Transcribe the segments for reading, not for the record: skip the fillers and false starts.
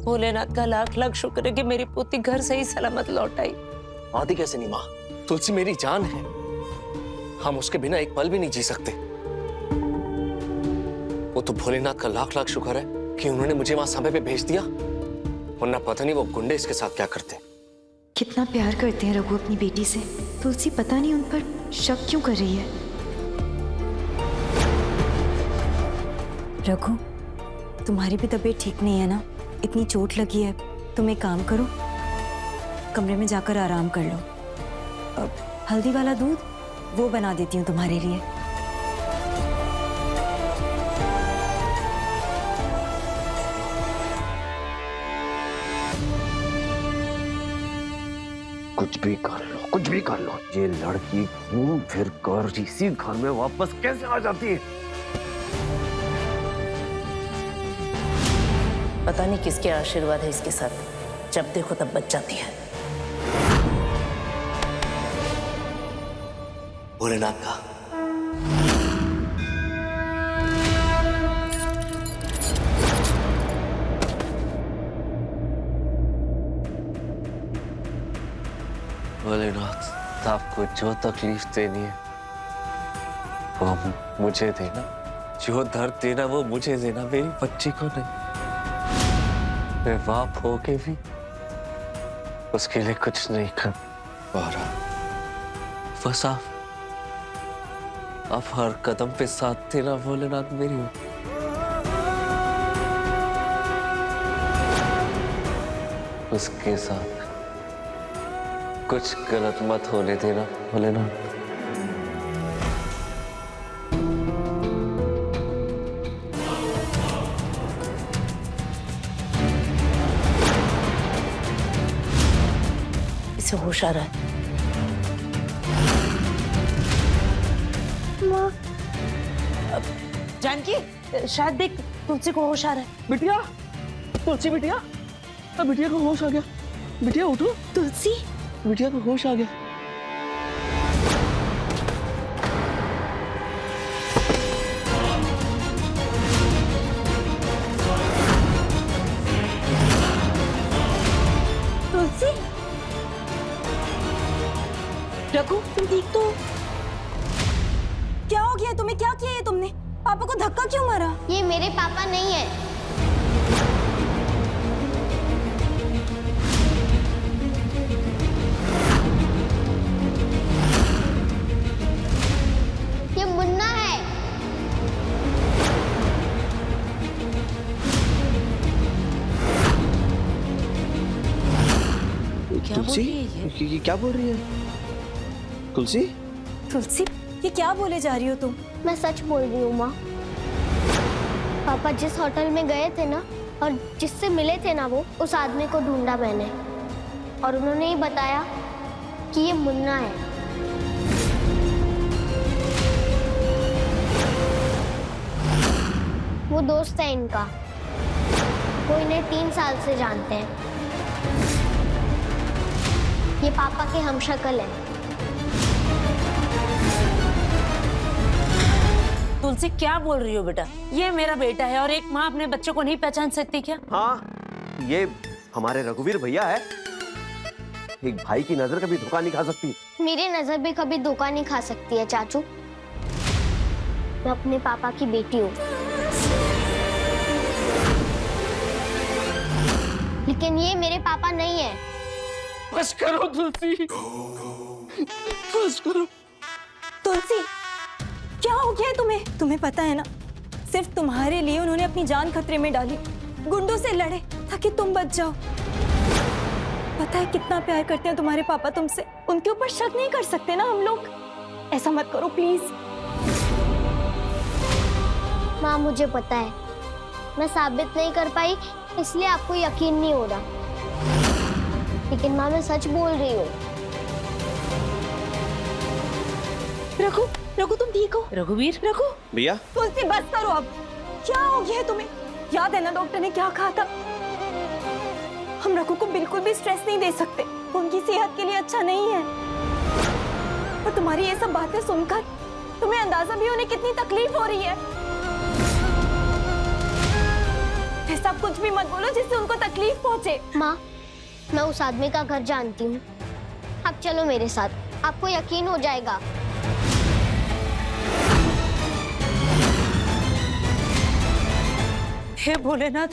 भोलेनाथ का लाख लाख शुक्र है कि मेरी पोती घर से ही सलामत लौट आई। आती कैसे नहीं माँ? तुलसी मेरी जान है, हम उसके बिना एक पल भी नहीं जी सकते। वो तो भोलेनाथ का लाख लाख शुक्र है कि उन्होंने मुझे वहां समय पे भेज दिया, वरना पता नहीं वो गुंडे इसके साथ क्या करते। कितना प्यार करते हैं रघु अपनी बेटी से, तुलसी पता नहीं उन पर शक क्यों कर रही है। रघु, तुम्हारी भी तबीयत ठीक नहीं है ना? इतनी चोट लगी है, तुम एक काम करो, कमरे में जाकर आराम कर लो। अब हल्दी वाला दूध वो बना देती हूँ तुम्हारे लिए। कुछ भी कर लो, कुछ भी कर लो, ये लड़की घूम फिर कर इसी घर में वापस कैसे आ जाती है? पता नहीं किसके आशीर्वाद है इसके साथ, जब देखो तब बच जाती है। भोलेनाथ का। भोलेनाथ, आपको जो तकलीफ देनी है वो मुझे देना, जो दर्द देना वो मुझे देना, मेरी बच्ची को नहीं। मैं बाप होके भी उसके लिए कुछ नहीं कर पा रहा। बस आप हर कदम पे साथ देना भोलेनाथ मेरी। उसके साथ कुछ गलत मत होने देना भोलेनाथ। इसे होश आ रहा है। माँ, जानकी, शायद देख तुलसी को होश आ रहा है। बिटिया, तुलसी बिटिया, बिटिया को होश आ गया। बिटिया उठो। तुलसी, बिटिया को होश आ गया। तुलसी, रघु तुम ठीक तो हो? क्या हो गया तुम्हें? क्या किया है तुमने? पापा को धक्का क्यों मारा? ये मेरे पापा नहीं है। ये मुन्ना है। क्या बोल रही है ये? क्या बोल रही है तुलसी? तुलसी, ये क्या बोले जा रही हो तुम? मैं सच बोल रही हूँ माँ। पापा जिस होटल में गए थे ना और जिससे मिले थे ना, वो उस आदमी को ढूंढा मैंने, और उन्होंने ही बताया कि ये मुन्ना है। वो दोस्त है इनका, वो इन्हें 3 साल से जानते हैं। ये पापा के हमशक्ल है। तुलसी क्या बोल रही हो बेटा? ये मेरा बेटा है और एक माँ अपने बच्चे को नहीं पहचान सकती क्या? हाँ, ये हमारे रघुवीर भैया है। एक भाई की नजर कभी धोखा नहीं खा सकती। मेरी नजर भी कभी धोखा नहीं खा सकती है चाचू। मैं अपने पापा की बेटी हूँ, लेकिन ये मेरे पापा नहीं है। बस करो तुलसी, बस करो। तुलसी, क्या हो गया है तुम्हें? तुम्हें पता है ना, सिर्फ तुम्हारे लिए उन्होंने अपनी जान खतरे में डाली, गुंडों से लड़े ताकि तुम बच जाओ। पता है कितना प्यार करते हैं तुम्हारे पापा तुमसे, उनके ऊपर शक नहीं कर सकते ना हम लोग। ऐसा मत करो प्लीज। माँ मुझे पता है, मैं साबित नहीं कर पाई इसलिए आपको यकीन नहीं हो रहा, लेकिन माँ मैं सच बोल रही हूँ। रघु, रघु तुम ठीक हो? रघुवीर, रघु, भैया तुलसी बस करो अब। क्या हो गया है तुम्हें? याद है ना डॉक्टर ने क्या कहा था? हम रघु को बिल्कुल भी स्ट्रेस नहीं दे सकते, वो उनकी सेहत के लिए अच्छा नहीं है। और तुम्हारी ये सब बातें सुनकर तुम्हें अंदाजा भी होने कितनी तकलीफ हो रही है। ऐसा कुछ भी मत बोलो जिससे उनको तकलीफ पहुंचे। माँ, मैं उस आदमी का घर जानती हूँ। आप चलो मेरे साथ, आपको यकीन हो जाएगा। हे भोलेनाथ,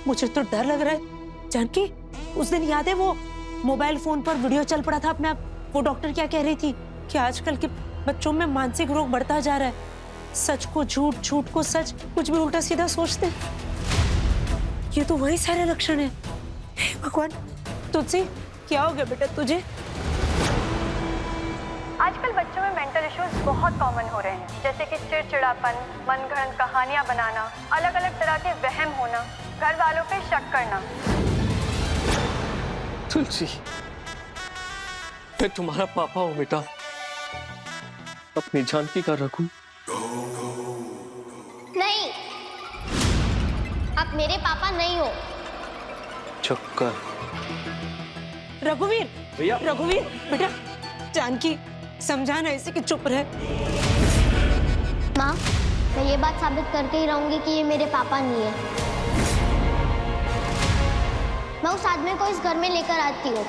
मुझे तो डर लग रहा है। जानकी, उस दिन याद है वो मोबाइल फोन पर वीडियो चल पड़ा था अपने आप? वो डॉक्टर क्या कह रही थी कि आजकल के बच्चों में मानसिक रोग बढ़ता जा रहा है। सच को झूठ, झूठ को सच, कुछ भी उल्टा सीधा सोचते। ये तो वही सारे लक्षण है। हे भगवान, तुलसी क्या हो गया बेटा तुझे? आजकल बच्चों में मेंटल इश्यूज बहुत कॉमन हो रहे हैं, जैसे कि चिड़चिड़ापन, मनगढ़ंत कहानियां बनाना, अलग अलग तरह के वहम होना, घर वालों पे शक करना। तुलसी, मैं तुम्हारा पापा हूँ बेटा, अपनी जानकी का रखूं। नहीं, आप मेरे पापा नहीं हो। चक्कर। रघुवीर, भैया। रघुवीर बेटा, जानकी समझाना इसे कि चुप रहे। माँ, मैं ये बात साबित करके ही रहूंगी कि ये मेरे पापा नहीं है। मैं उस आदमी को इस घर में लेकर आती हूँ।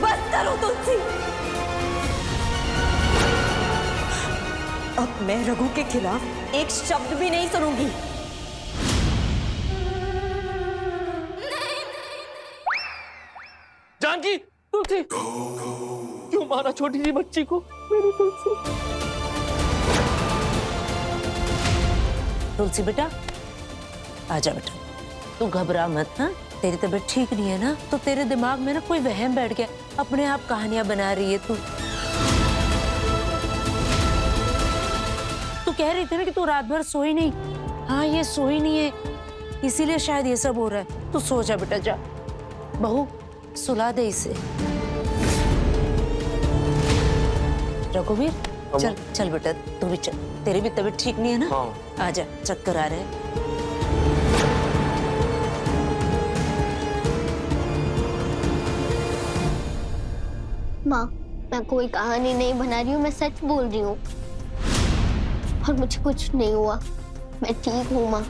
बस करो तुलसी। अब मैं रघु के खिलाफ एक शब्द भी नहीं सुनूंगी। जानकी, तुलसी, क्यों मारा छोटी सी बच्ची को? मेरी तुलसी। तुलसी बेटा, आजा बेटा, तू घबरा मत। हाँ, तेरी तबीयत ठीक नहीं है ना, तो तेरे दिमाग में ना कोई वहम बैठ गया, अपने आप कहानियां बना रही है तू। तू कह रही थी ना कि तू रात भर सोई नहीं। हाँ, ये सोई नहीं है, इसीलिए शायद ये सब हो रहा है। तू सो जा बेटा, जा। बहू, सुला दे इसे। रघुवीर, चल चल बेटा, तू भी चल, तेरी भी तबीयत ठीक नहीं है ना? हाँ। आजा, चक्कर आ रहे हैं। माँ, मैं कोई कहानी नहीं बना रही हूँ, मैं सच बोल रही हूँ। और मुझे कुछ नहीं हुआ, मैं ठीक हूँ माँ।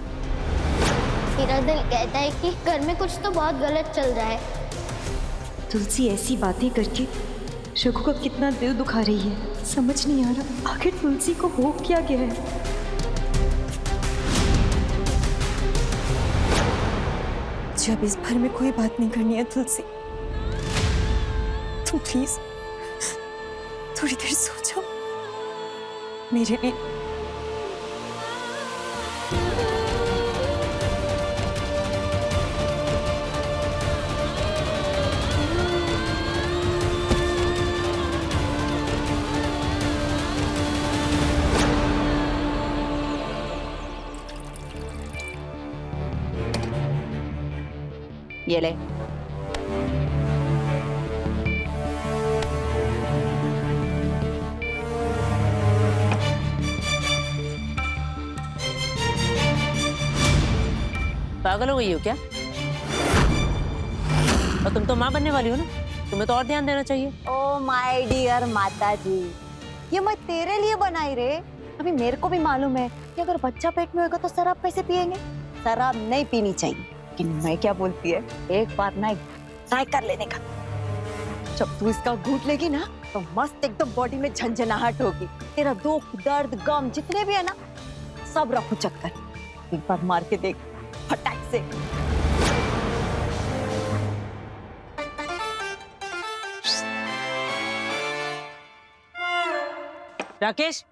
मेरा दिल कहता है कि घर में कुछ तो बहुत गलत चल रहा है। तुलसी ऐसी बातें करके रघु का कितना दिल दुखा रही है, समझ नहीं आ रहा आखिर तुलसी को हो क्या गया है। जब इस भर में कोई बात नहीं करनी है तुलसी, तुम प्लीज थोड़ी देर सो जाओ मेरे लिए। ये ले। पागल हो गई हो क्या? और तुम तो माँ बनने वाली हो ना, तुम्हें तो और ध्यान देना चाहिए। ओ माय डियर माता जी, ये मैं तेरे लिए बनाई रे। अभी मेरे को भी मालूम है कि अगर बच्चा पेट में होगा तो शराब कैसे पिएंगे। शराब नहीं पीनी चाहिए, लेकिन मैं क्या बोलती है, एक बार ना ट्राई कर लेने का। जब तू इसका घूंट लेगी ना तो मस्त एकदम बॉडी में झंझनाहट होगी। तेरा दुख दर्द गम जितने भी है ना, सब रखू चक्कर। एक बार मार के देख फटाक से। राकेश,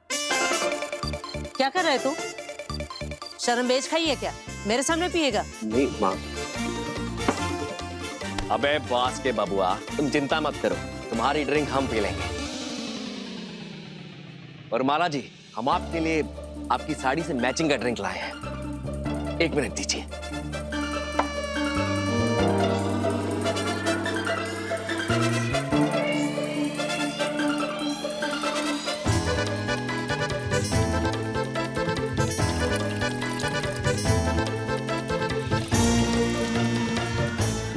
क्या कर रहे तू? शर्म बेच खाई है क्या? मेरे सामने पिएगा? नहीं माँ। अबे बास के बबुआ, तुम चिंता मत करो, तुम्हारी ड्रिंक हम पी लेंगे। और माला जी, हम आपके लिए आपकी साड़ी से मैचिंग का ड्रिंक लाए हैं। 1 मिनट दीजिए।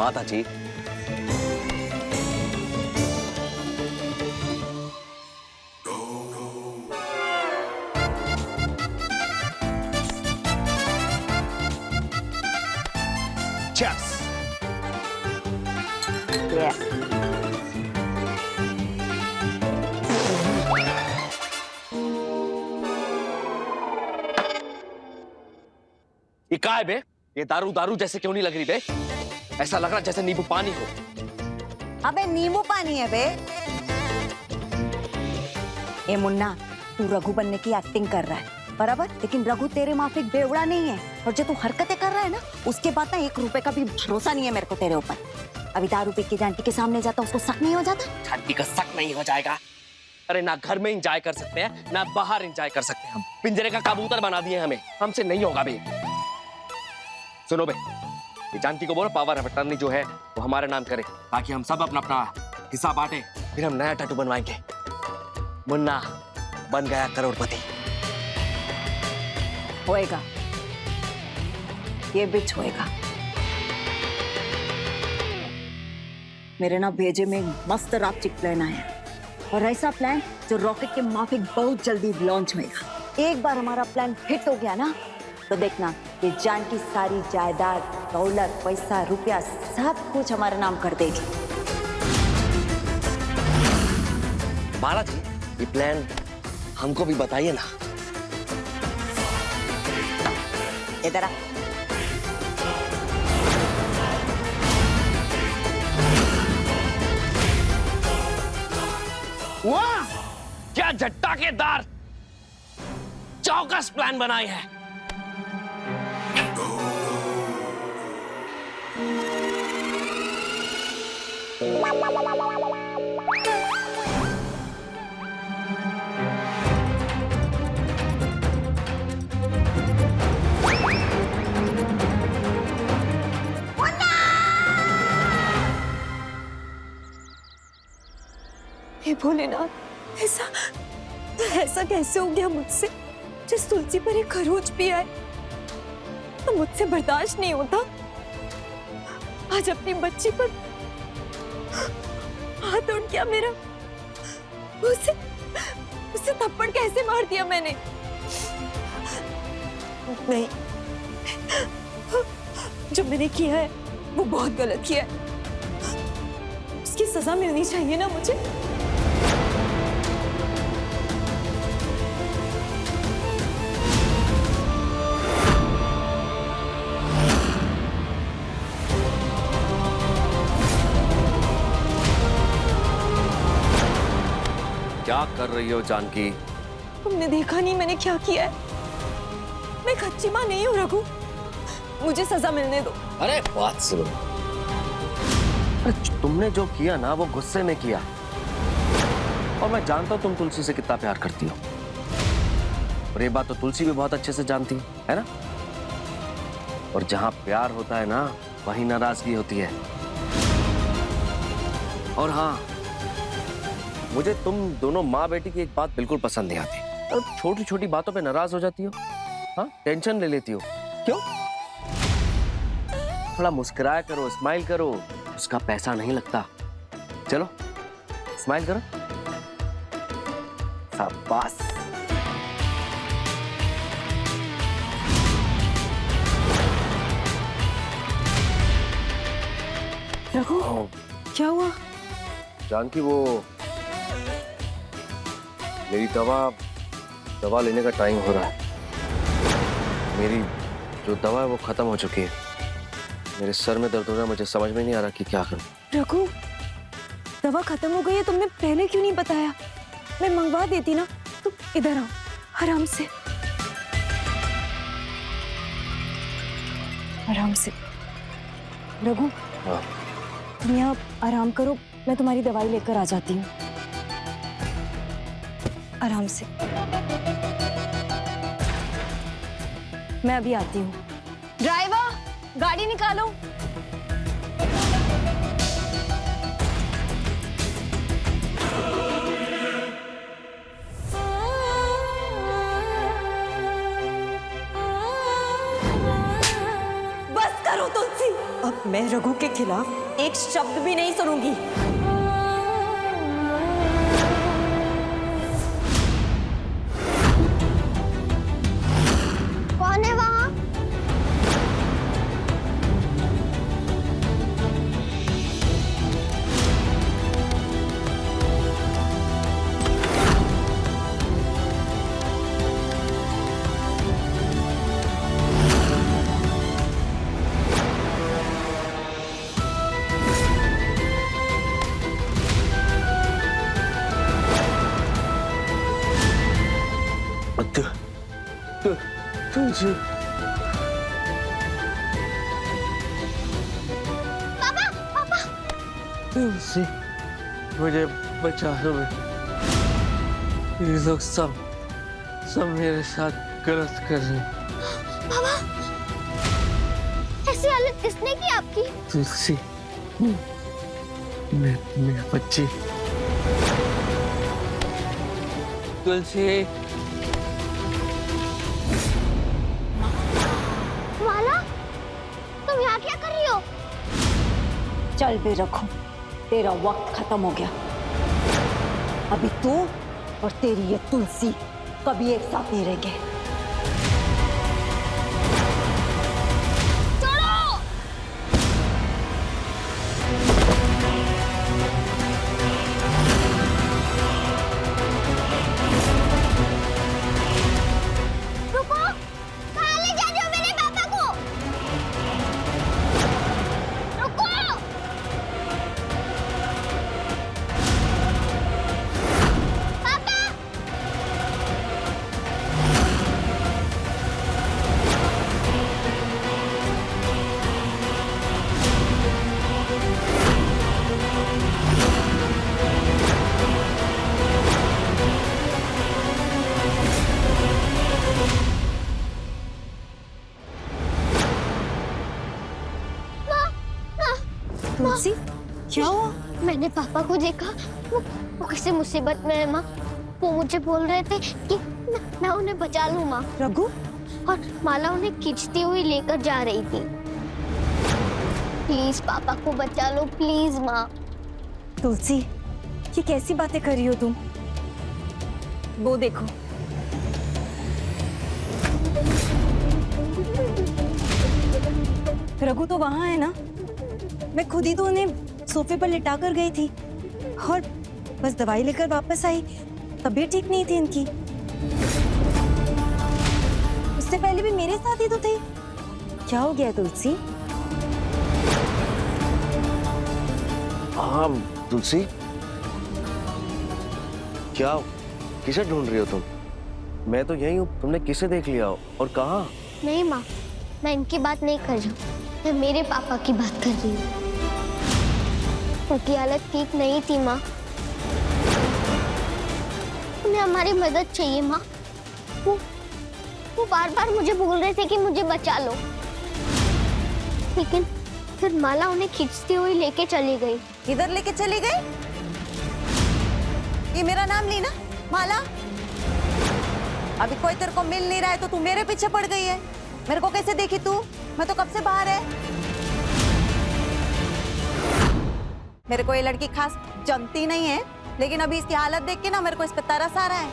माता जी, Cheers. Yeah. ये क्या है बे? ये दारू दारू जैसे क्यों नहीं लग रही बे? ऐसा लग रहा जैसे नींबू पानी हो। अबे नींबू पानी है बे। ए मुन्ना, तू रघु बनने की एक्टिंग कर रहा है बराबर, लेकिन रघु तेरे माफिक बेवड़ा नहीं है। और जो तू हरकतें कर रहा है ना, उसके बाद ना 1 रुपए का भी भरोसा नहीं है मेरे को तेरे ऊपर। अभी दारू पी के जानकी के सामने जाता, उसको शक नहीं हो जाता? जानकी का शक नहीं हो जाएगा। अरे ना घर में एंजॉय कर सकते हैं, ना बाहर एंजॉय कर सकते हैं। हम पिंजरे का कबूतर बना दिए हमें, हमसे नहीं होगा बे। सुनो बे, ये जानकी को बोलो पावर ऑफ अटर्नी जो है वो हमारे नाम करे, ताकि हम सब अपना अपना हिस्सा बांटे, फिर हम नया टैटू बनवाएंगे। मुन्ना बन गया करोड़पति। होएगा, ये बिच होएगा। मेरे ना भेजे में एक मस्त रापचिक प्लान आया है, और ऐसा प्लान जो रॉकेट के माफिक बहुत जल्दी लॉन्च होएगा। एक बार हमारा प्लान हिट हो गया ना, तो देखना ये जानकी सारी जायदाद, दौलत, पैसा, रुपया सब कुछ हमारा नाम कर देगी। माला जी, ये प्लान हमको भी बताइए ना। इधर आ। वाह, क्या झट्टाकेदार चौकस प्लान बनाई है। हे भोलेनाथ, ऐसा ऐसा कैसे हो गया मुझसे? जिस तुलसी पर एक खरोच भी आए तो मुझसे बर्दाश्त नहीं होता। आज अपनी बच्ची पर हाथ उठ गया मेरा। उसे थप्पड़ कैसे मार दिया मैंने? नहीं, जो मैंने किया है वो बहुत गलत किया है। उसकी सजा मिलनी चाहिए ना मुझे। क्या कर रही हो जानकी? तुमने देखा नहीं मैंने क्या किया है? मैं कच्ची माँ नहीं हूँ रघु, मुझे सजा मिलने दो। अरे बात सुनो, अरे तुमने जो किया ना वो गुस्से में किया, और मैं जानता हूँ तुम तुलसी से कितना प्यार करती हो, और ये बात तो तुलसी भी बहुत अच्छे से जानती है ना। और जहाँ प्यार होता है ना, वहीं नाराजगी होती है। और हाँ, मुझे तुम दोनों माँ बेटी की एक बात बिल्कुल पसंद नहीं आती। और छोटी छोटी बातों पे नाराज हो जाती हो, हाँ, टेंशन ले लेती हो। क्यों? थोड़ा मुस्कुराया करो, स्माइल करो, उसका पैसा नहीं लगता। चलो स्माइल करो, शाबाश। रघु, क्या हुआ? जानकी, वो मेरी दवा लेने का टाइम हो रहा है। मेरी जो दवा है वो खत्म हो चुकी है। मेरे सर में दर्द हो रहा है, मुझे समझ में नहीं आ रहा कि क्या करूं। रघु, दवा खत्म हो गई है, तुमने पहले क्यों नहीं बताया? मैं मंगवा देती ना। तुम इधर आओ, आराम से, आराम से। रघु, हाँ। तुम यहाँ आराम करो, मैं तुम्हारी दवाई लेकर आ जाती हूँ। आराम से, मैं अभी आती हूँ। ड्राइवर, गाड़ी निकालो। बस करो तुलसी, अब मैं रघु के खिलाफ एक शब्द भी नहीं सुनूंगी। कौन है वहाँ? तुलसी पापा, पापा। तुलसी मुझे बचा लो। ये लोग सब मेरे साथ गलत कर रहे हैं। पापा, ऐसी हालत किसने की आपकी? तुलसी मेरी बच्ची तुलसी। माला, तुम यहाँ क्या कर रही हो? चल बे रखो, तेरा वक्त खत्म हो गया। अभी तू और तेरी ये तुलसी कभी एक साथ नहीं रहेंगे। रुको, कहाँ ले जा रही हो मेरे पापा को? रुको! पापा! तुलसी, क्या हुआ? मैंने पापा को देखा, वो किसी मुसीबत में है माँ। वो मुझे बोल रहे थे कि मैं उन्हें बचा लूँ माँ, रघु, और माला उन्हें खींचती हुई लेकर जा रही थी। प्लीज पापा को बचा लो, प्लीज माँ। तुलसी, ये कैसी बातें कर रही हो तुम? वो देखो, रघु तो वहां है ना। मैं खुद ही तो उन्हें सोफे पर लिटा कर गई थी और बस दवाई लेकर वापस आई। तबीयत ठीक नहीं थी इनकी। उससे पहले भी मेरे साथ ही तो थे। क्या हो गया तुलसी? हाँ तुलसी, क्या किसे ढूंढ रही हो तुम? मैं तो यही हूँ। तुमने किसे देख लिया और कहाँ? नहीं माँ, मैं इनकी बात नहीं कर रही हूँ, मैं मेरे पापा की बात कर रही हूँ। उनकी हालत ठीक नहीं थी माँ। उन्हें हमारी मदद चाहिए माँ। वो बार बार मुझे बोल रहे थे कि मुझे बचा लो, लेकिन फिर माला उन्हें खींचती हुई लेके चली गई। इधर लेके चली गई? ये मेरा नाम ली ना, माला। अभी कोई तेरे को मिल नहीं रहा है तो तू मेरे पीछे पड़ गई है। मेरे को कैसे देखी तू? मैं तो कब से बाहर है। मेरे को ये लड़की खास जमती नहीं है, लेकिन अभी इसकी हालत देख के ना मेरे को इस पे तरस आ रहा है।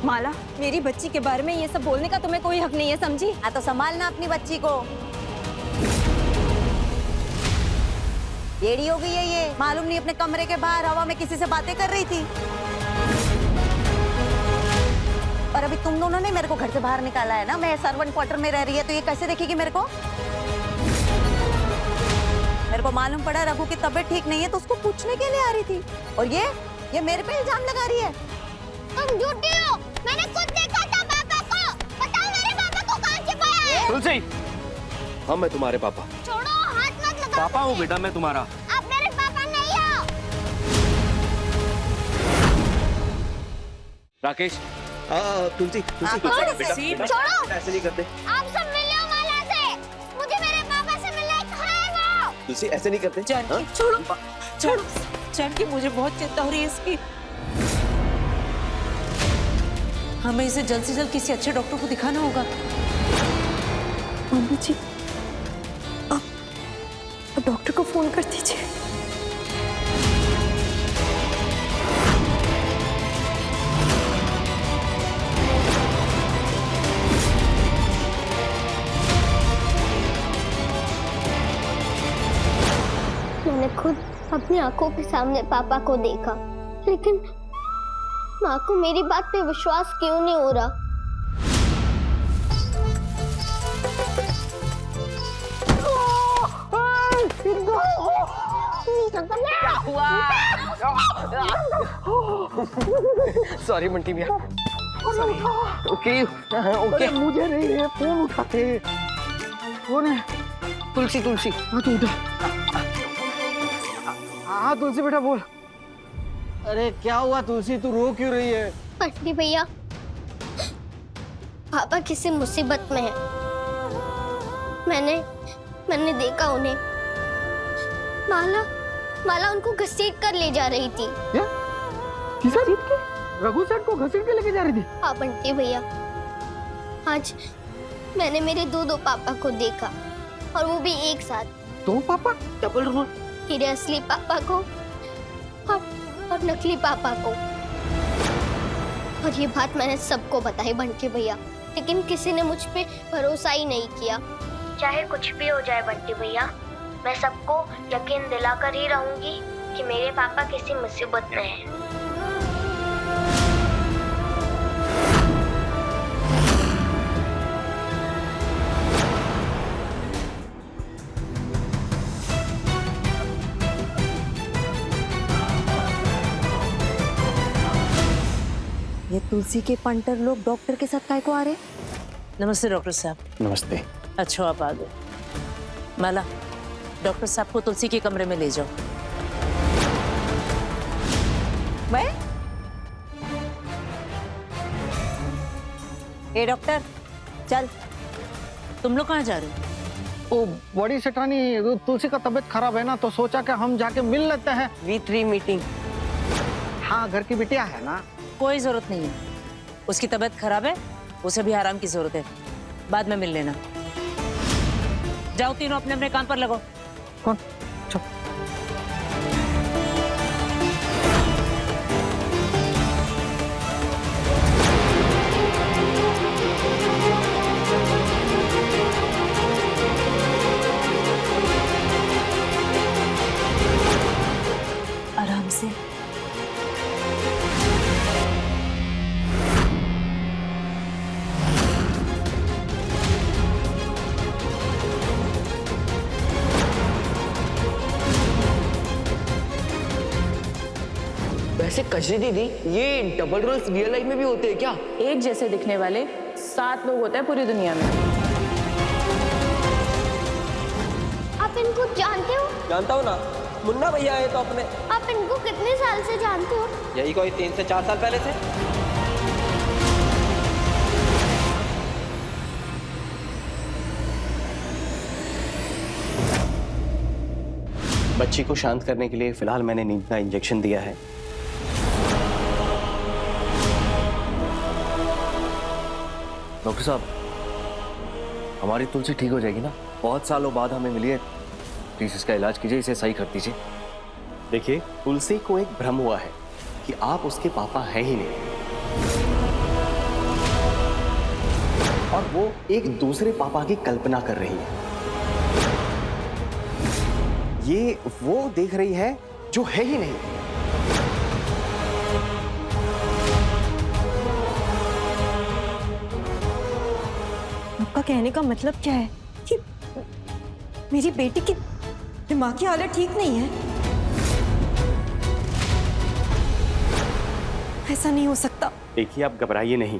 माला, मेरी बच्ची के बारे में ये सब बोलने का तुम्हें कोई हक नहीं है, समझी? हाँ तो संभालना अपनी बच्ची को। येड़ी हो गई है ये, मालूम नहीं अपने कमरे के बाहर हवा में किसी से बातें कर रही थी। और अभी तुम दोनों ने मेरे को घर से बाहर निकाला है ना। मैं सर्वेंट क्वार्टर में रह रही है तो ये कैसे देखेगी मेरे को? मेरे को मालूम पड़ा रघु की तबीयत ठीक नहीं है तो उसको पूछने के लिए आ रही थी, और ये मेरे पे इल्जाम लगा रही है। तुम झूठी हो, मैंने खुद देखा था पापा को। बताओ मेरे पापा को कहाँ छिपाया है? तुलसी, हाँ मैं तुम्हारे पापा। छोड़ो, हाथ मत लगाओ। पापा हूँ बेटा मैं तुम्हारा। आप मेरे पापा नहीं हो। राकेश, तुलसी छोड़ो, ऐसे नहीं करते। आप सब मिले हो माला से। मुझे मेरे पापा से मिलना है, कहाँ है वो? तुलसी ऐसे नहीं करते। जानकी, छोड़ो छोड़ो। जानकी, मुझे बहुत चिंता हो रही है इसकी। हमें इसे जल्द से जल्द किसी अच्छे डॉक्टर को दिखाना होगा। मम्मी जी, अब डॉक्टर को फोन कर दीजिए। मैंने खुद अपनी आंखों के सामने पापा को देखा, लेकिन माँ को मेरी बात पे विश्वास क्यों नहीं हो रहा? सॉरी बंटी भैया, सॉरी। Okay okay. मुझे नहीं है, फोन उठाते। कौन है? तुलसी, तुलसी। हाँ तू उठा। हाँ तुलसी बेटा बोल। अरे क्या हुआ तुलसी, तू रो क्यों रही है? बंटी भैया, पापा किसी मुसीबत में है। मैंने देखा उन्हें। माला उनको घसीट कर ले जा रही थी। क्या? किसा जीत के? रघु सर को घसीट के लेके जा रही थी? हाँ बंटी भैया, आज मैंने मेरे दो पापा को देखा, और वो भी एक साथ। दो पापा? Double role? मेरे असली पापा को और नकली पापा को। और ये बात मैंने सबको बताई बंटी भैया, लेकिन किसी ने मुझ पे भरोसा ही नहीं किया। चाहे कुछ भी हो जाए बंटी भैया, मैं सबको यकीन दिलाकर ही रहूंगी कि मेरे पापा किसी मुसीबत में हैं। ये तुलसी के पंटर लोग डॉक्टर के साथ काय को आ रहे? नमस्ते डॉक्टर साहब। नमस्ते। अच्छा आप आ गए। माला, डॉक्टर साहब को तुलसी के कमरे में ले जाओ। मैं? ए डॉक्टर चल। तुम लोग कहाँ जा रहे हो? ओ बड़ी सेठानी, तुलसी का तबीयत खराब है ना, तो सोचा कि हम जाके मिल लेते हैं। V3 meeting. हाँ घर की बिटिया है ना। कोई जरूरत नहीं है, उसकी तबीयत खराब है, उसे भी आराम की जरूरत है, बाद में मिल लेना। जाओ तीनों अपने अपने काम पर लगो। कौन? चल। आराम से। वैसे कजरी दीदी, ये डबल रोल्स रियल लाइफ में भी होते हैं क्या? एक जैसे दिखने वाले 7 लोग होते हैं पूरी दुनिया में। आप इनको जानते हो? जानता हूँ ना, मुन्ना भैया है तो अपने। आप इनको कितने साल से जानते हो? यही कोई 3 से 4 साल पहले से। बच्ची को शांत करने के लिए फिलहाल मैंने नींद का इंजेक्शन दिया है। डॉक्टर साहब, हमारी तुलसी ठीक हो जाएगी ना? बहुत सालों बाद हमें मिली है, प्लीज इसका इलाज कीजिए, इसे सही कर दीजिए। देखिए, तुलसी को एक भ्रम हुआ है कि आप उसके पापा हैं ही नहीं, और वो एक दूसरे पापा की कल्पना कर रही है। ये वो देख रही है जो है ही नहीं। आपका कहने का मतलब क्या है कि मेरी बेटी की दिमाग की हालत ठीक नहीं है? ऐसा नहीं हो सकता। देखिए, आप घबराइए नहीं।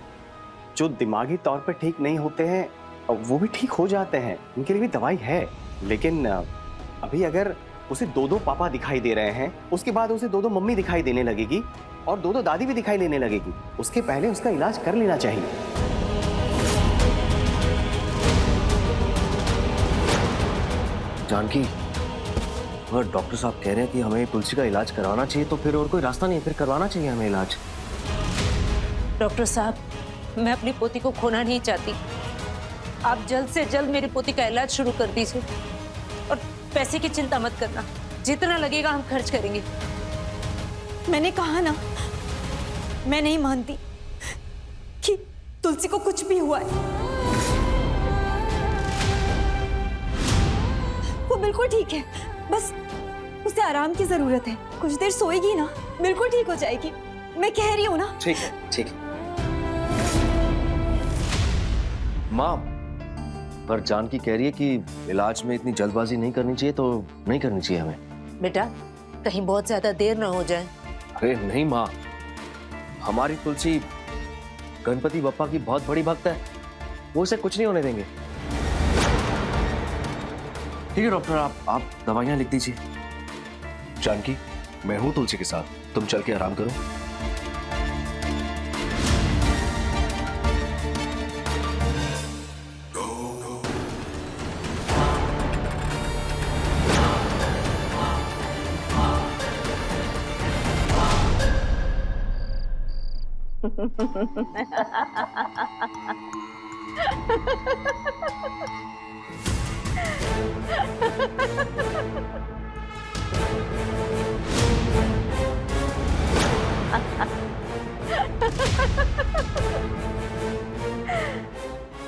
जो दिमागी तौर पर ठीक नहीं होते हैं वो भी ठीक हो जाते हैं, उनके लिए भी दवाई है। लेकिन अभी अगर उसे 2-2 पापा दिखाई दे रहे हैं, उसके बाद उसे 2-2 मम्मी दिखाई देने लगेगी और 2-2 दादी भी दिखाई देने लगेगी। उसके पहले उसका इलाज कर लेना चाहिए। जानकी, अगर डॉक्टर साहब कह रहे हैं कि हमें तुलसी का इलाज करवाना चाहिए, तो फिर और कोई रास्ता नहीं है, फिर करवाना चाहिए हमें इलाज। डॉक्टर साहब, मैं अपनी पोती को खोना नहीं चाहती। आप जल्द से जल्द मेरी पोती का इलाज शुरू कर दीजिए, और पैसे की चिंता मत करना, जितना लगेगा हम खर्च करेंगे। मैंने कहा ना, मैं नहीं मानती कि तुलसी को कुछ भी हुआ है। वो बिल्कुल ठीक है, बस उसे आराम की जरूरत है। कुछ देर सोएगी ना, बिल्कुल ठीक हो जाएगी। मैं कह रही हूँ ना। ठीक है, ठीक है। माँ, पर जानकी कह रही है कि इलाज में इतनी जल्दबाजी नहीं करनी चाहिए, तो नहीं करनी चाहिए हमें। बेटा, कहीं बहुत ज्यादा देर ना हो जाए। अरे नहीं माँ, हमारी तुलसी गणपति बप्पा की बहुत बड़ी भक्त है, वो उसे कुछ नहीं होने देंगे। ठीक है डॉक्टर, आप दवाइयाँ लिख दीजिए। जानकी, मैं हूँ तुलसी के साथ, तुम चल के आराम करो।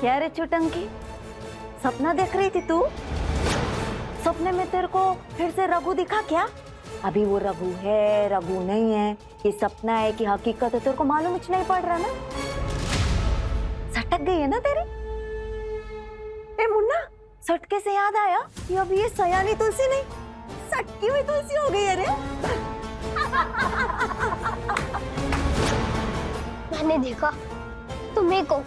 क्या रे चुटंकी, सपना देख रही थी तू? सपने में तेरे को फिर से रघु दिखा क्या? अभी वो रघु है, रघु नहीं है, ये सपना है कि हकीकत है, तेरे को मालूम ही नहीं पड़ रहा ना? सटक गई है ना तेरी? ए मुन्ना, सटके से याद आया कि अभी ये सयानी तुलसी नहीं, सटकी हुई तुलसी हो गई है रे। मैंने देखा तुम्हें को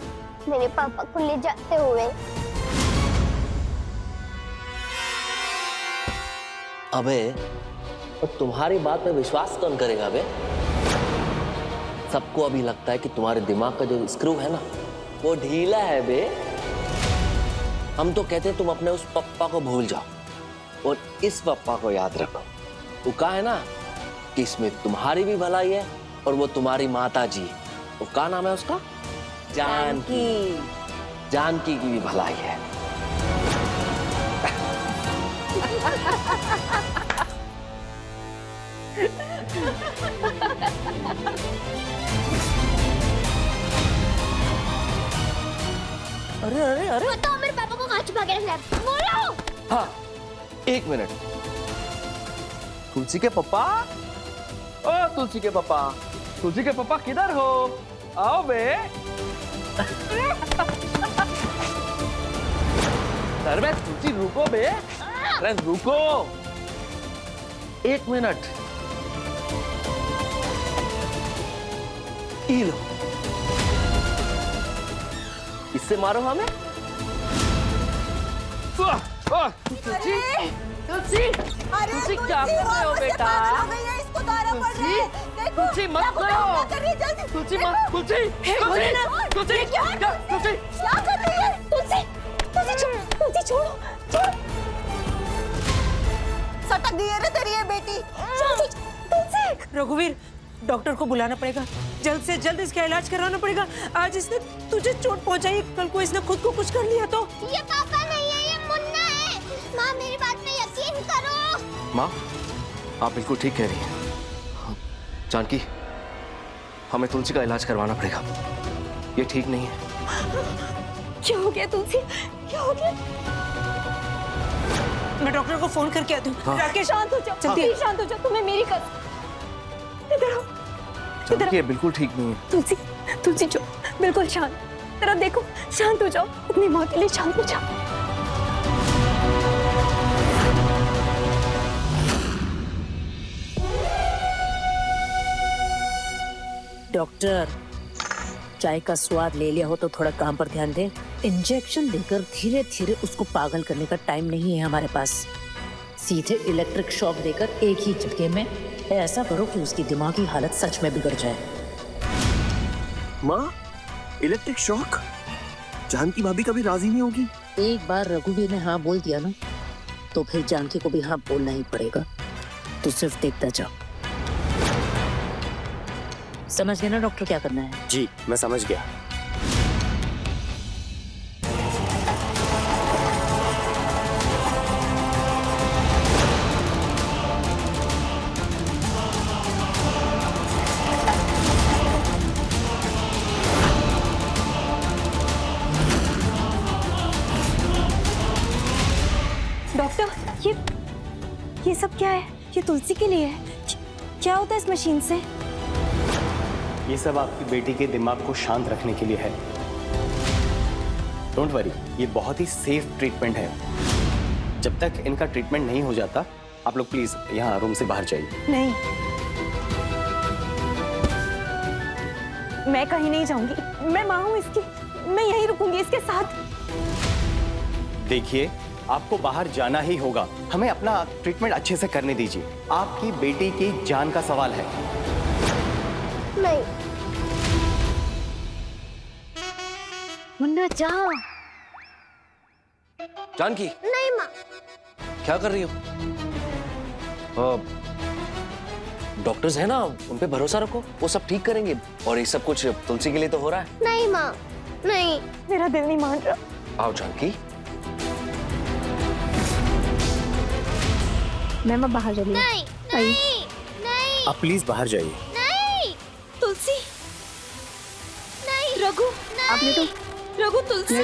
मेरे पापा को ले जाते हुए। अबे, तुम्हारी बात में विश्वास कौन करेगा अबे? सबको अभी लगता है कि तुम्हारे दिमाग का जो स्क्रू है ना, वो ढीला है बे। हम तो कहते हैं तुम अपने उस पप्पा को भूल जाओ और इस पप्पा को याद रखो। वो कहा है ना कि इसमें तुम्हारी भी भलाई है और वो तुम्हारी माता जी, वो क्या नाम है उसका? जानकी। जानकी की भी भलाई है। अरे अरे अरे, बताओ मेरे पापा को कहाँ छुपा के रखना है? बोलो। हाँ, एक मिनट। तुलसी के पापा, ओ तुलसी के पापा, तुलसी के पापा किधर हो? आओ बे। अरे तुलसी रुको बे, अरे रुको, एक मिनट। ई लो, इससे मारो हमें। तुलसी, तुलसी, तुलसी क्या कर रहे हो बेटा? तुलसी मत करो, तुलसी मत, तुलसी, तुलसी, तुलसी, क्या कर रही है? तुलसी छोड़ो। सटक गई है रे तेरी ये बेटी। तुलसी। रघुवीर, डॉक्टर को बुलाना पड़ेगा, जल्द से जल्द इसका इलाज कराना पड़ेगा। आज इसने तुझे चोट पहुंचाई, कल को इसने खुद को कुछ कर लिया तो? ये पापा नहीं है, ये मुन्ना है। माँ, मेरी बात पे यकीन करो। माँ, आप बिल्कुल ठीक कह रही हैं। जानकी, हमें तुलसी का इलाज करवाना पड़ेगा, ये ठीक नहीं है। क्या हो गया तुलसी? क्या हो गया? मैं डॉक्टर को फोन करके आती हूँ। हाँ। राकेश, शांत हो जाओ, जल्दी। शांत हो जाओ। तुम्हें मेरी कसम। इधर आओ। जानकी, ये बिल्कुल ठीक नहीं है। तुलसी चुप, बिल्कुल शांत। तेरा देखो, शांत हो जाओ, अपनी माँ के लिए शांत हो जाओ। डॉक्टर, चाय का स्वाद ले लिया हो तो थोड़ा काम पर ध्यान दें। इंजेक्शन देकर धीरे धीरे उसको पागल करने का टाइम नहीं है हमारे पास। सीधे इलेक्ट्रिक शॉक देकर एक ही झटके में ऐसा करो कि उसकी दिमागी हालत सच में बिगड़ जाए। माँ, इलेक्ट्रिक शॉक? जानकी भाभी कभी राजी नहीं होगी। एक बार रघुवीर ने हाँ बोल दिया ना, तो फिर जानकी को भी हाँ बोलना ही पड़ेगा। तो सिर्फ देखता जाओ। समझ गए ना डॉक्टर क्या करना है? जी, मैं समझ गया। सब क्या है? ये तुलसी के लिए है। क्या होता है इस मशीन से? ये सब आपकी बेटी के दिमाग को शांत रखने के लिए है। डोंट वरी, ये बहुत ही सेफ ट्रीटमेंट है। जब तक इनका ट्रीटमेंट नहीं हो जाता, आप लोग प्लीज यहाँ रूम से बाहर जाइए। नहीं, मैं कहीं नहीं जाऊंगी। मैं माँ हूँ इसकी, मैं यहीं रुकूंगी इसके साथ। देखिए, आपको बाहर जाना ही होगा। हमें अपना ट्रीटमेंट अच्छे से करने दीजिए। आपकी बेटी की जान का सवाल है। नहीं। मुन्ना जा। जानकी, नहीं माँ। क्या कर रही हो? डॉक्टर्स है ना, उन पे भरोसा रखो, वो सब ठीक करेंगे। और ये सब कुछ तुलसी के लिए तो हो रहा है। नहीं माँ, नहीं। मेरा दिल नहीं मान रहा। आओ जानकी। मैं बाहर चली। नहीं, नहीं, नहीं, आप प्लीज बाहर जाइए। नहीं। तुलसी, नहीं। रघु, आपने तो रघु, तुलसी,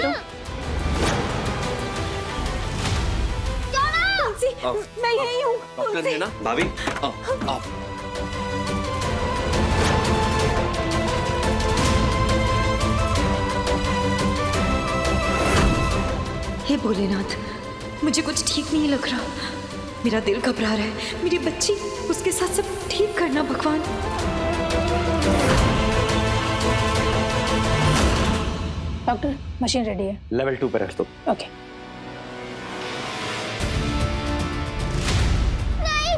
तुलसी, मैं यही हूँ। डॉक्टर है ना? भाभी, आओ, आओ। हे भोलेनाथ, मुझे कुछ ठीक नहीं लग रहा। मेरा दिल घबरा रहा है। मेरी बच्ची, उसके साथ सब ठीक करना भगवान। डॉक्टर, मशीन रेडी है। लेवल 2 पे रख दो। ओके। नहीं,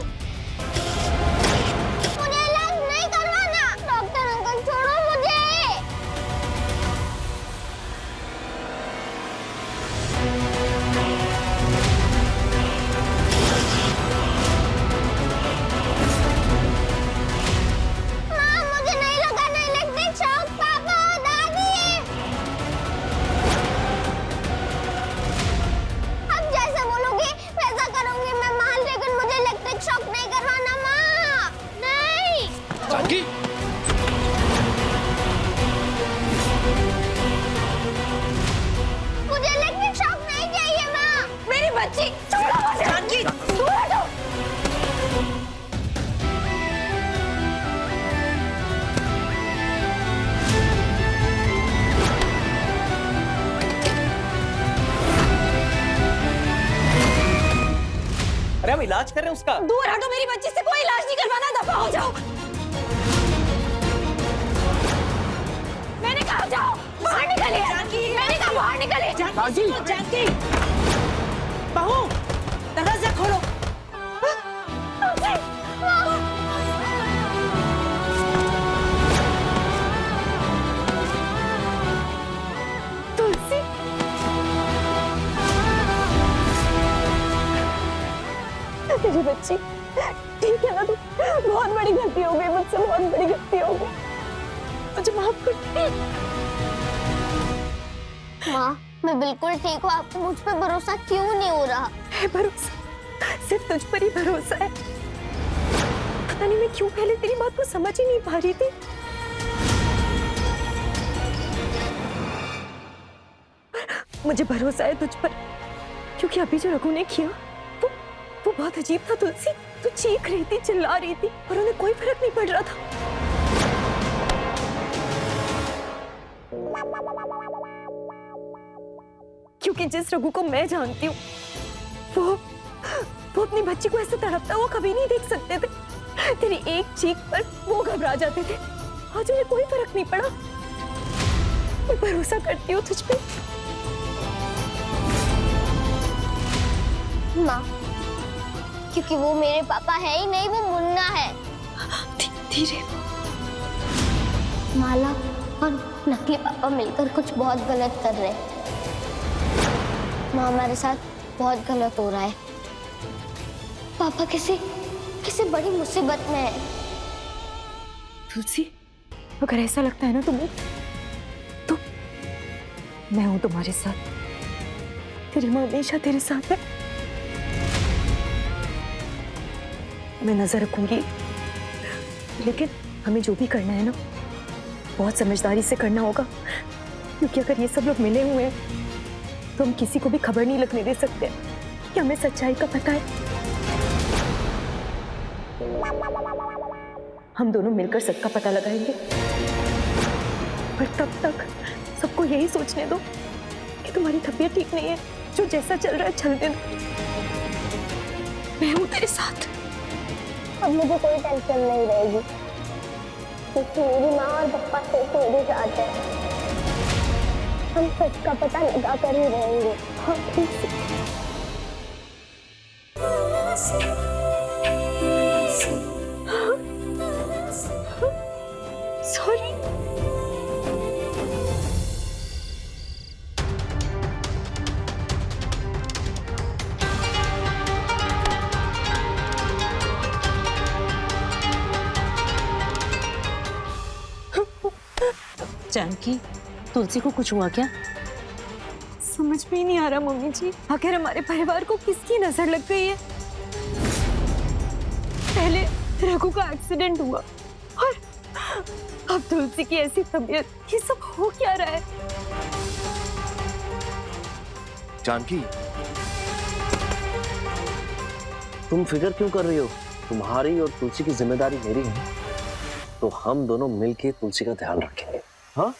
मुझे इलाज नहीं करवाना। डॉक्टर अंकल, छोड़ो मुझे। माँ, मुझे नहीं लगाना इलेक्ट्रिक शॉक। पापा, दादी, अब जैसे बोलोगे वैसा करूंगी मैं माँ, लेकिन मुझे इलेक्ट्रिक शॉक नहीं करवाना माँ। नहीं। जानकी, मुझे इलेक्ट्रिक शॉक नहीं चाहिए माँ। मेरी बच्ची, छोड़ो मुझे। जानकी, दूर हटो। अरे हम इलाज कर रहे हैं उसका। दूर हटो, मेरी बच्ची से कोई इलाज नहीं करवाना। दफा हो जाओ। मैंने कहा जाओ, बाहर निकलिए। मैंने कहा बाहर निकलिए। जानकी, बहू, दरवाजा खोलो। तुलसी, मेरी बच्ची, ठीक है ना? तू, बहुत बड़ी गलती हो गई मुझसे, बहुत बड़ी गलती हो गई। मुझे माफ कर। माँ, मैं बिल्कुल ठीक हूँ। आपको मुझ पर भरोसा क्यों नहीं हो रहा? है भरोसा, सिर्फ तुझ पर ही भरोसा है। पता नहीं मैं क्यों पहले तेरी बात को समझ ही नहीं पा रही थी। मुझे भरोसा है तुझ पर, क्योंकि अभी जो रघु ने किया वो बहुत अजीब था। तुलसी, तू चीख रही थी, चिल्ला रही थी, और उन्हें कोई फर्क नहीं पड़ रहा था। क्योंकि जिस रघु को मैं जानती हूँ, वो अपनी बच्ची को ऐसे तड़पता हुआ कभी नहीं देख सकते थे। तेरी एक चीख पर वो घबरा जाते थे। आज उन्हें कोई फर्क नहीं पड़ा। मैं भरोसा करती हूँ तुझ पे। माँ, क्योंकि वो मेरे पापा है ही नहीं, वो मुन्ना है। धीरे। माला और नकली पापा मिलकर कुछ बहुत गलत कर रहे हैं। माँ, हमारे साथ बहुत गलत हो रहा है। पापा किसी बड़ी मुसीबत में है। तुलसी, अगर ऐसा लगता है ना तुम्हें, तो मैं हूं तुम्हारे साथ। तेरी माँ हमेशा तेरे साथ है। मैं नजर रखूंगी, लेकिन हमें जो भी करना है ना, बहुत समझदारी से करना होगा। क्योंकि अगर ये सब लोग मिले हुए हैं तो हम किसी को भी खबर नहीं लगने दे सकते कि हमें सच्चाई का पता है। हम दोनों मिलकर सबका पता लगाएंगे। पर तब तक सबको यही सोचने दो कि तुम्हारी तबीयत ठीक नहीं है, जो जैसा चल रहा है चलने दो। मैं हूं तेरे साथ। अब मुझे कोई टेंशन नहीं रहेगी, क्योंकि मेरी माँ और पापा सिर्फ मेरे साथ है। हम सच का पता लगा कर ही रहेंगे। सॉरी। जानकी, तुलसी को कुछ हुआ क्या? समझ में ही नहीं आ रहा मम्मी जी, आखिर हमारे परिवार को किसकी नजर लग गई है। पहले रघु का एक्सीडेंट हुआ और अब तुलसी की ऐसी तबीयत, ये सब हो क्या रहा है? जानकी, तुम फिक्र क्यों कर रही हो? तुम्हारी और तुलसी की जिम्मेदारी मेरी है, तो हम दोनों मिलके तुलसी का ध्यान रखेंगे। हाँ,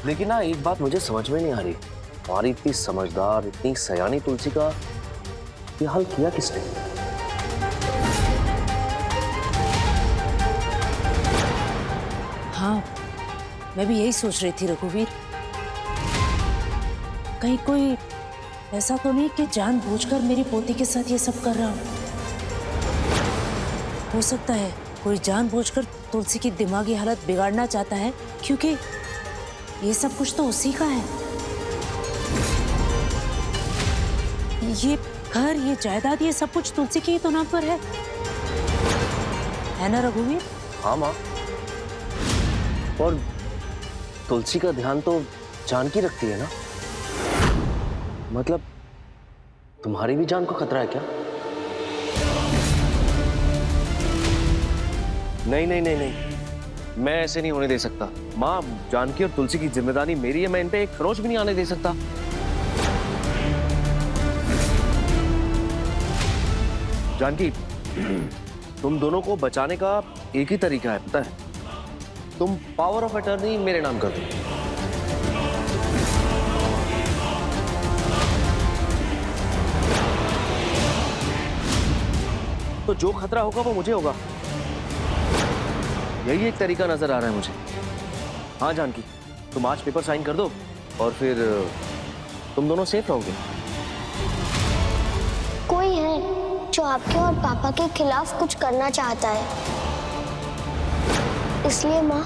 लेकिन ना एक बात मुझे समझ में नहीं आ रही, तुम्हारी इतनी समझदार, इतनी सयानी तुलसी का ये हाल किया किसने? हाँ, मैं भी यही सोच रही थी रघुवीर, कहीं कोई ऐसा तो नहीं कि जानबूझकर मेरी पोती के साथ ये सब कर रहा हो सकता है कोई जानबूझकर तुलसी की दिमागी हालत बिगाड़ना चाहता है, क्योंकि ये सब कुछ तो उसी का है। ये घर, ये जायदाद, ये सब कुछ तुलसी के ही तो नाम पर है ना रघुवीर? हाँ माँ, और तुलसी का ध्यान तो जानकी रखती है ना, मतलब तुम्हारी भी जान को खतरा है क्या? नहीं नहीं नहीं नहीं, मैं ऐसे नहीं होने दे सकता। माँ, जानकी और तुलसी की जिम्मेदारी मेरी है, मैं इन पे एक खरोच भी नहीं आने दे सकता। जानकी, तुम दोनों को बचाने का एक ही तरीका है, पता है? तुम पावर ऑफ अटर्नी मेरे नाम कर दो। तो जो खतरा होगा वो मुझे होगा, यही एक तरीका नजर आ रहा है मुझे। हाँ जानकी, तुम आज पेपर साइन कर दो और फिर तुम दोनों सेफ रहोगे। कोई है जो आपके और पापा के खिलाफ कुछ करना चाहता है, इसलिए माँ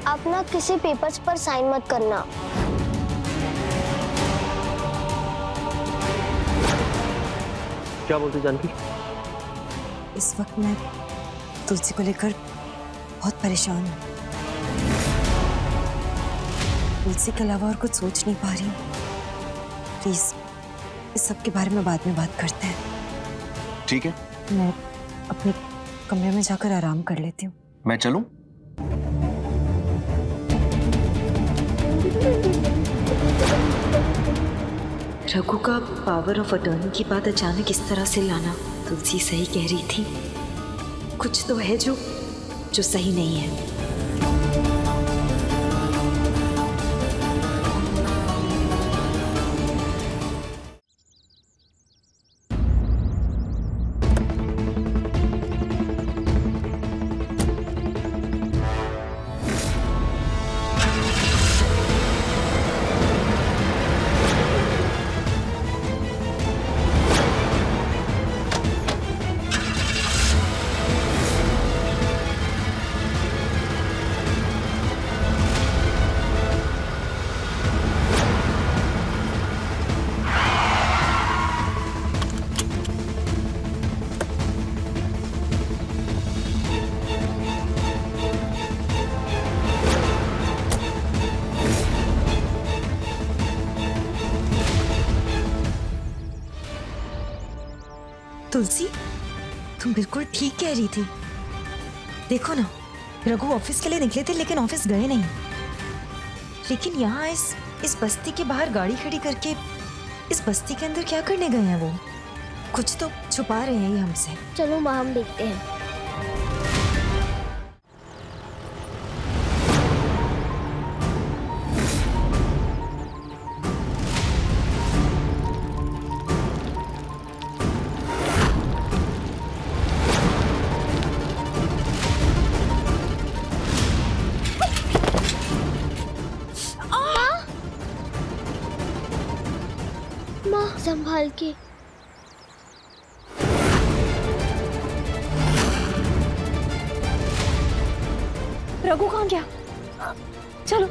आप ना किसी पेपर्स पर साइन मत करना। क्या बोलती जानकी? इस वक्त मैं तुलसी को लेकर बहुत परेशान हूँ। तुलसी के अलावा और कुछ सोच नहीं पा रही हूँ। प्लीज इस सब के बारे में बाद में बात करते हैं। ठीक है, मैं अपने कमरे में जाकर आराम कर लेती हूँ। मैं चलूं? रघु का पावर ऑफ अटर्नी की बात अचानक इस तरह से लाना, तुलसी सही कह रही थी, कुछ तो है जो सही नहीं है। तुलसी, तुम बिल्कुल ठीक कह रही थी। देखो ना, रघु ऑफिस के लिए निकले थे लेकिन ऑफिस गए नहीं। लेकिन यहाँ इस बस्ती के बाहर गाड़ी खड़ी करके इस बस्ती के अंदर क्या करने गए हैं वो? कुछ तो छुपा रहे हैं ये हमसे। चलो माँ हम देखते हैं। संभाल के। रघु कहाँ गया? चलो।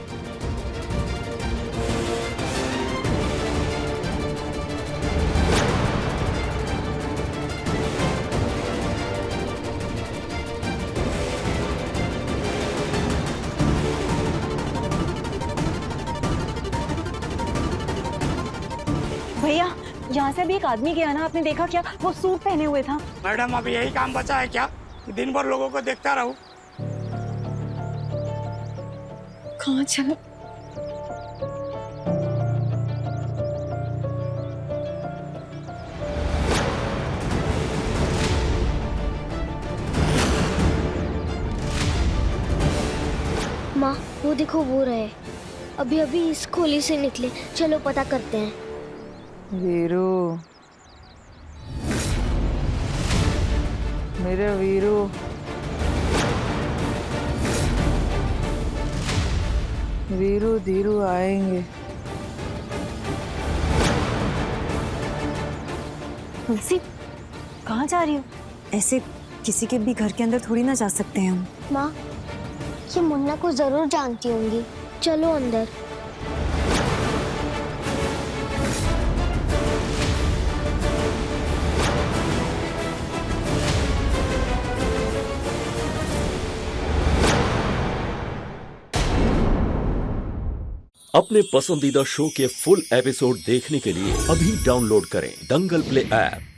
भैया, यहाँ से अभी एक आदमी गया ना, आपने देखा क्या? वो सूट पहने हुए था। मैडम, अभी यही काम बचा है क्या? दिन भर लोगों को देखता रहूं? कहाँ चलो? माँ, वो देखो वो रहे, अभी अभी इस खोली से निकले। चलो पता करते हैं। वीरू, मेरे वीरू, वीरू धीरू आएंगे। तुलसी, कहाँ जा रही हो? ऐसे किसी के भी घर के अंदर थोड़ी ना जा सकते हैं हम। माँ, ये मुन्ना को जरूर जानती होंगी। चलो अंदर। अपने पसंदीदा शो के फुल एपिसोड देखने के लिए अभी डाउनलोड करें दंगल प्ले ऐप।